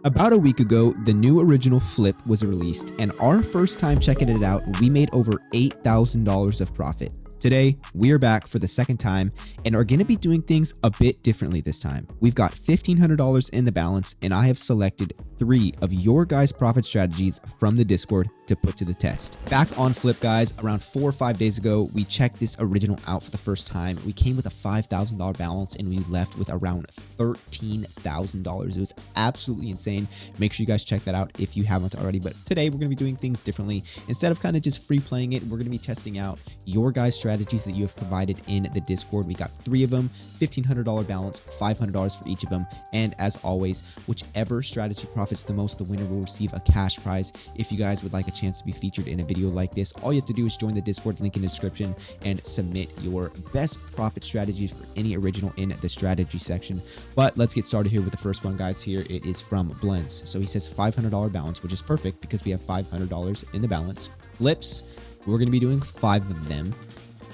About a week ago, the new original Flip was released, and our first time checking it out, we made over $8,000 of profit. Today, we are back for the second time and are going to be doing things a bit differently this time. We've got $1,500 in the balance, and I have selected 3 of your guys' profit strategies from the Discord to put to the test. Back on Flip, guys, around 4 or 5 days ago, we checked this original out for the first time. We came with a $5,000 balance, and we left with around $13,000. It was absolutely insane. Make sure you guys check that out if you haven't already. But today, we're going to be doing things differently. Instead of kind of just free playing it, we're going to be testing out your guys' strategies that you have provided in the Discord. We got 3 of them, $1,500 balance, $500 for each of them. And as always, whichever strategy profits the most, the winner will receive a cash prize. If you guys would like a chance to be featured in a video like this, all you have to do is join the Discord, link in the description, and submit your best profit strategies for any original in the strategy section. But let's get started here with the first one, guys. Here it is from Blends. So he says $500 balance, which is perfect because we have $500 in the balance. Flips, we're going to be doing 5 of them.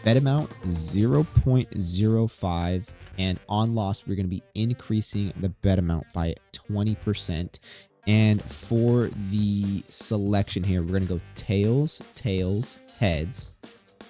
Bet amount 0.05, and on loss we're going to be increasing the bet amount by 20%. And for the selection here, we're going to go tails, tails, heads,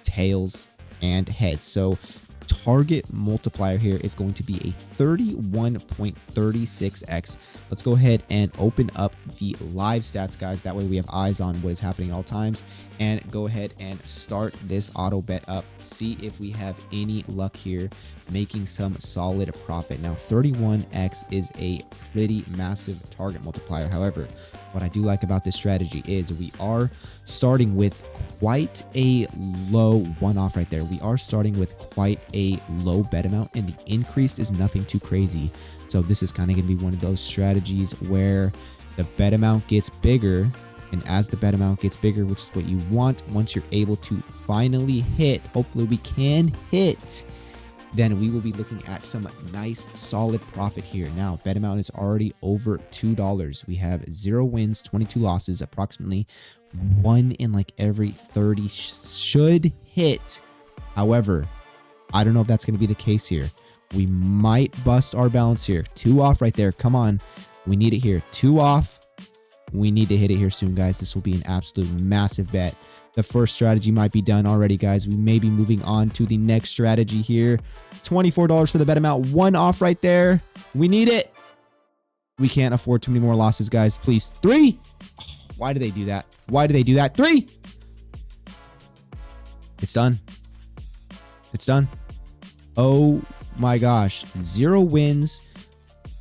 tails, and heads. So target multiplier here is going to be a 31.36x. Let's go ahead and open up the live stats, guys. That way we have eyes on what is happening at all times, and go ahead and start this auto bet up. See if we have any luck here making some solid profit. Now 31x is a pretty massive target multiplier. However, what I do like about this strategy is we are starting with quite a low one-off right there. We are starting with quite a low bet amount, and the increase is nothing too crazy. So this is kind of going to be one of those strategies where the bet amount gets bigger, and as the bet amount gets bigger, which is what you want, once you're able to finally hit, hopefully we can hit, then we will be looking at some nice solid profit here. Now bet amount is already over $2. We have 0 wins, 22 losses, approximately 1 in like every 30 should hit. However, I don't know if that's going to be the case here. We might bust our balance here. 2 off right there. Come on, we need it here. 2 off. We need to hit it here soon, guys. This will be an absolute massive bet. The first strategy might be done already, guys. We may be moving on to the next strategy here. $24 for the bet amount. 1 off right there. We need it. We can't afford too many more losses, guys. Please. 3. Oh, why do they do that? Why do they do that? 3. It's done. It's done. Oh my gosh. 0 wins,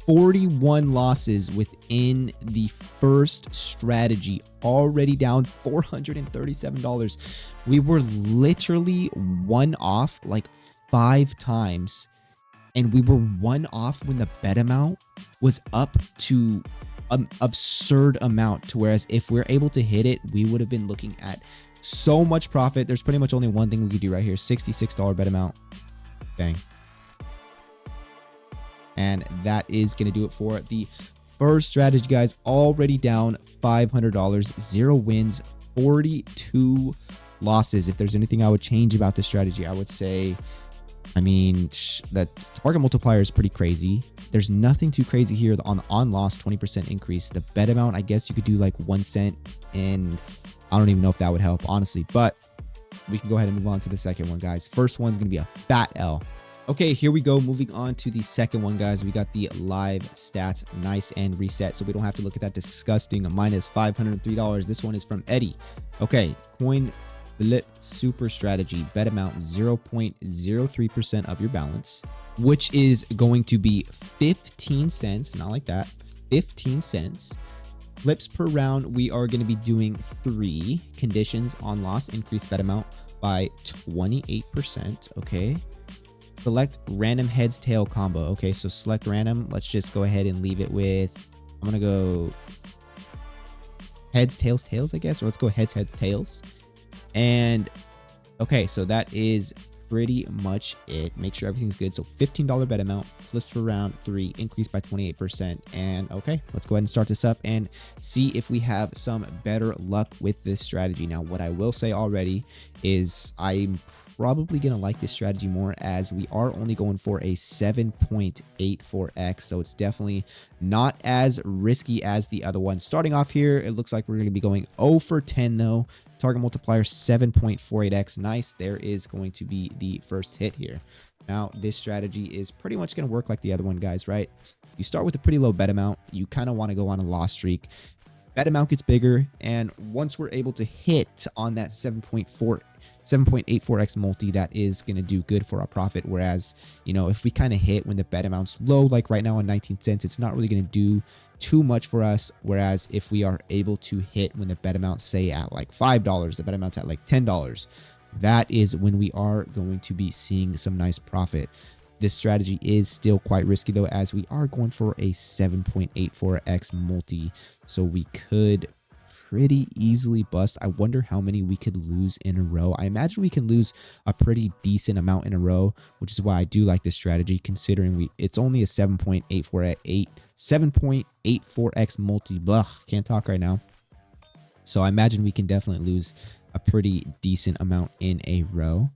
41 losses within the first strategy, already down $437. We were literally 1 off like 5 times, and we were 1 off when the bet amount was up to an absurd amount, to whereas if we're able to hit it, we would have been looking at so much profit. There's pretty much only one thing we could do right here. $66 bet amount. Bang. And that is going to do it for the first strategy, guys. Already down $500, 0 wins, 42 losses. If there's anything I would change about this strategy, I would say, I mean, that target multiplier is pretty crazy. There's nothing too crazy here on loss, 20% increase. The bet amount, I guess you could do like 1 cent, and I don't even know if that would help, honestly. But we can go ahead and move on to the second one, guys. First one's going to be a fat L. Okay, here we go. Moving on to the second one, guys. We got the live stats, nice and reset, so we don't have to look at that disgusting minus $503. This one is from Eddie. Okay, coin flip super strategy. Bet amount 0.03% of your balance, which is going to be 15 cents. Not like that. 15 cents. Flips per round, we are going to be doing 3 conditions on loss. Increase bet amount by 28%. Okay. Select random heads tail combo. Okay, so select random. Let's just go ahead and leave it with, I'm gonna go heads, tails, I guess. Or let's go heads, tails. And okay, so that is pretty much it. Make sure everything's good. So $15 bet amount, flips for round 3, increased by 28%. And okay, let's go ahead and start this up and see if we have some better luck with this strategy. Now, what I will say already is I'm probably going to like this strategy more, as we are only going for a 7.84x. So it's definitely not as risky as the other one. Starting off here, it looks like we're going to be going 0 for 10 though. Target multiplier 7.48x. Nice. There is going to be the first hit here. Now, this strategy is pretty much going to work like the other one, guys, right? You start with a pretty low bet amount. You kind of want to go on a loss streak. Bet amount gets bigger, and once we're able to hit on that 7.84x multi, that is going to do good for our profit. Whereas, you know, if we kind of hit when the bet amount's low, like right now on 19 cents, it's not really going to do too much for us. Whereas if we are able to hit when the bet amount, say at like $5, the bet amount's at like $10, that is when we are going to be seeing some nice profit. This strategy is still quite risky though, as we are going for a 7.84x multi. So we could pretty easily bust. I wonder how many we could lose in a row. I imagine we can lose a pretty decent amount in a row, which is why I do like this strategy, considering it's only a 7.84x multi. Blah, can't talk right now. So I imagine we can definitely lose a pretty decent amount in a row.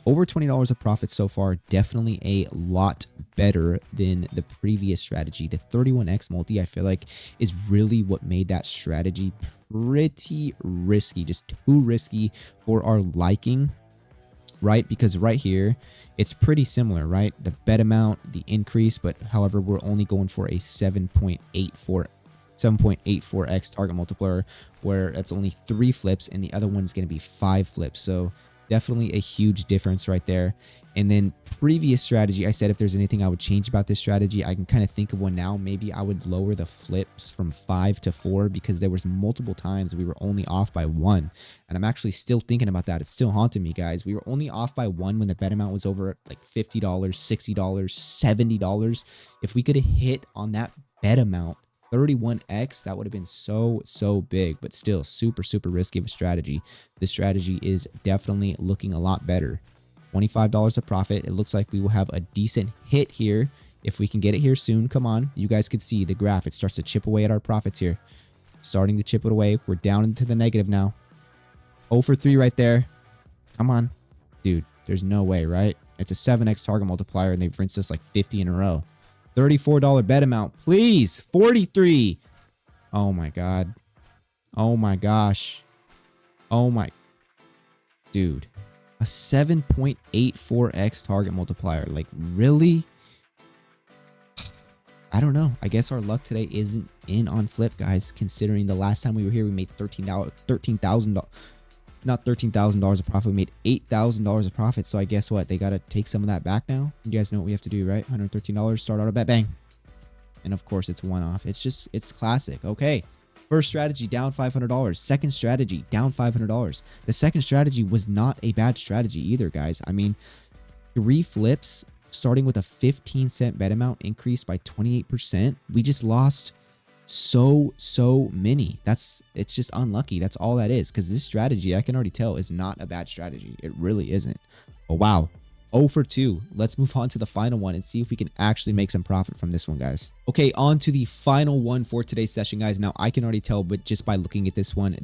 Over $20 of profit so far, definitely a lot better than the previous strategy. The 31x multi, I feel like, is really what made that strategy pretty risky, just too risky for our liking, right? Because right here, it's pretty similar, right? The bet amount, the increase, but however, we're only going for a 7.84x target multiplier, where that's only 3 flips, and the other one's going to be 5 flips. So definitely a huge difference right there. And then previous strategy, I said if there's anything I would change about this strategy, I can kind of think of one now. Maybe I would lower the flips from 5 to 4, because there was multiple times we were only off by 1. And I'm actually still thinking about that. It's still haunting me, guys. We were only off by 1 when the bet amount was over like $50, $60, $70. If we could have hit on that bet amount 31x, that would have been so big, but still super risky of a strategy. This strategy is definitely looking a lot better. $25 of profit. It looks like we will have a decent hit here if we can get it here soon. Come on, you guys could see the graph. It starts to chip away at our profits here. Starting to chip it away. We're down into the negative now. 0 for 3 right there. Come on, dude. There's no way, right? It's a 7x target multiplier, and they've rinsed us like 50 in a row. $34 bet amount, please. 43. Oh my god. Oh my gosh. Oh my dude. A 7.84x target multiplier. Like, really? I don't know. I guess our luck today isn't in on flip, guys, considering the last time we were here we made $13,000. It's not $13,000 of profit. We made $8,000 of profit. So I guess what? They got to take some of that back now. You guys know what we have to do, right? $113. Start auto bet. Bang. And of course, it's one off. It's classic. Okay. First strategy, down $500. Second strategy, down $500. The second strategy was not a bad strategy either, guys. I mean, 3 flips, starting with a 15-cent bet amount, increased by 28%. We just lost so many. It's just unlucky. That's all that is, because this strategy, I can already tell, is not a bad strategy. It really isn't. Oh wow, 0 for 2. Let's move on to the final one and see if we can actually make some profit from this one, guys. Okay, on to the final one for today's session, guys. Now, I can already tell, but just by looking at this one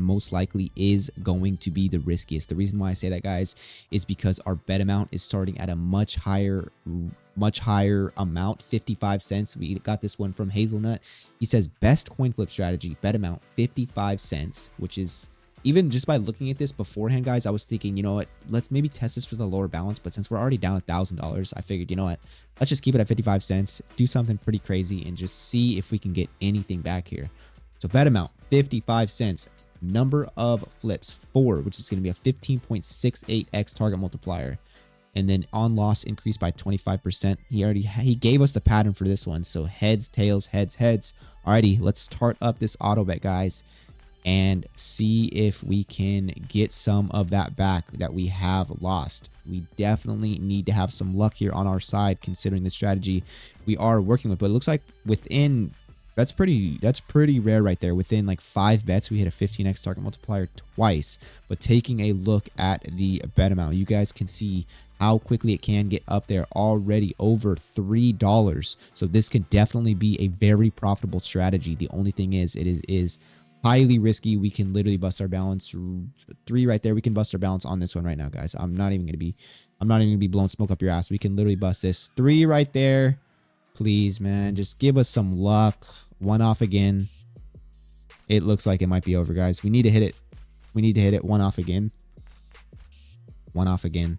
most likely is going to be the riskiest. The reason why I say that, guys, is because our bet amount is starting at a much higher amount, 55 cents. We got this one from Hazelnut. He says best coin flip strategy, bet amount 55 cents, which is, even just by looking at this beforehand, guys, I was thinking, you know what, let's maybe test this with a lower balance. But since we're already down $1,000, I figured, you know what, let's just keep it at 55 cents, do something pretty crazy, and just see if we can get anything back here. So bet amount 55 cents, number of flips 4, which is going to be a 15.68x target multiplier. And then on loss increased by 25%. He gave us the pattern for this one. So heads, tails, heads, heads. Alrighty, let's start up this auto bet, guys, and see if we can get some of that back that we have lost. We definitely need to have some luck here on our side, considering the strategy we are working with. But it looks like within That's pretty rare right there. Within like 5 bets, we hit a 15x target multiplier twice. But taking a look at the bet amount, you guys can see how quickly it can get up there, already over $3. So this can definitely be a very profitable strategy. The only thing is, it is highly risky. We can literally bust our balance. 3 right there. We can bust our balance on this one right now, guys. I'm not even gonna be blowing smoke up your ass. We can literally bust this. 3 right there. Please, man, just give us some luck. One off again. It looks like it might be over, guys. We need to hit it. We need to hit it. One off again. One off again.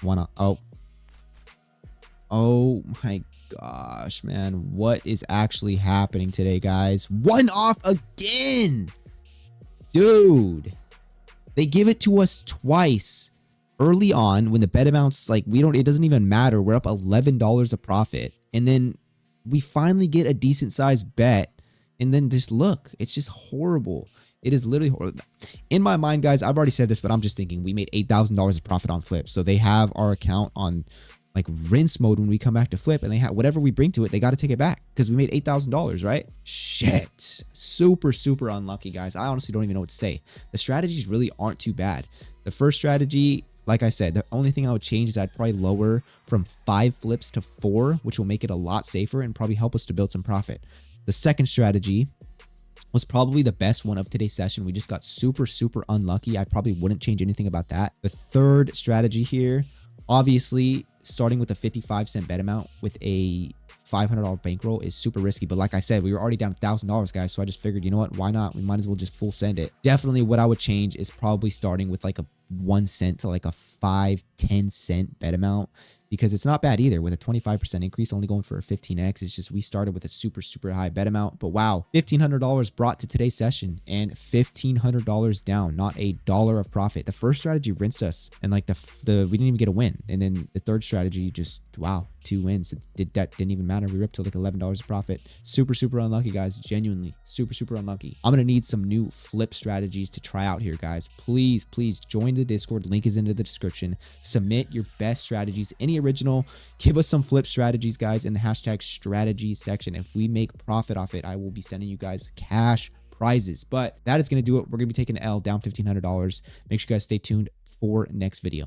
One off. Oh. Oh my gosh, man. What is actually happening today, guys? One off again. Dude. They give it to us twice. Early on, when the bet amounts, like, it doesn't even matter. We're up $11 a profit. And then we finally get a decent sized bet. And then just look, it's just horrible. It is literally horrible. In my mind, guys, I've already said this, but I'm just thinking we made $8,000 of profit on flip. So they have our account on like rinse mode when we come back to flip, and they have whatever we bring to it, they got to take it back because we made $8,000, right? Shit. Super, super unlucky, guys. I honestly don't even know what to say. The strategies really aren't too bad. The first strategy, like I said, the only thing I would change is I'd probably lower from 5 flips to 4, which will make it a lot safer and probably help us to build some profit. The second strategy was probably the best one of today's session. We just got super, super unlucky. I probably wouldn't change anything about that. The third strategy here, obviously, starting with a 55-cent bet amount with a $500 bankroll is super risky. But like I said, we were already down $1,000, guys. So I just figured, you know what? Why not? We might as well just full send it. Definitely what I would change is probably starting with like a 1 cent to like a 5-10 cent bet amount, because it's not bad either with a 25% increase, only going for a 15x. It's just we started with a super, super high bet amount. But wow, $1,500 brought to today's session and $1,500 down, not a dollar of profit. The first strategy rinsed us, and like we didn't even get a win. And then the third strategy just, wow, 2 wins. That didn't even matter. We ripped to like $11 of profit. Super, super unlucky, guys. Genuinely super, super unlucky. I'm gonna need some new flip strategies to try out here, guys. Please, please join the Discord. Link is in the description. Submit your best strategies, any original. Give us some flip strategies, guys, in the hashtag strategies section. If we make profit off it, I will be sending you guys cash prizes. But that is going to do it. We're going to be taking the L, down $1,500. Make sure you guys stay tuned for next video.